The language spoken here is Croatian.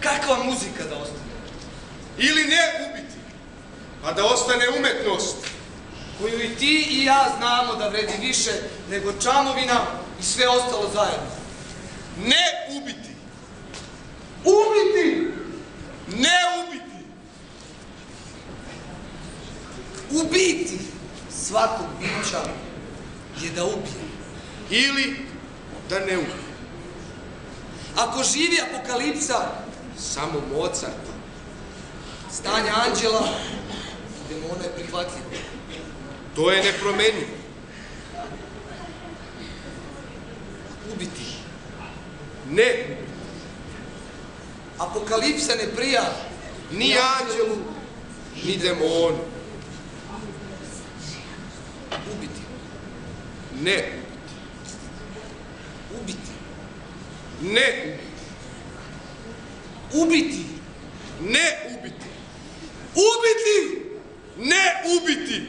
kakva muzika da ostane? Ili ne ubiti, a da ostane umetnost. Koju i ti i ja znamo da vredi više nego čamovina i sve ostalo zajedno. Ne ubiti. Ubiti! Ne ubiti. Ubiti svakog bića je da ubije. Ili da ne ubije. Ako živi apokalipsa, Samo Mozart. stanje anđela, demona je prihvatljivo. To je nepromjenjivo. Ubiti. Ne ubiti. Apokalipsa ne prija Ni anđelu, ni demonu. Ubiti. Ne Ubiti. Ne Ubiti. Ne ubiti. Ubiti! Ne ubiti!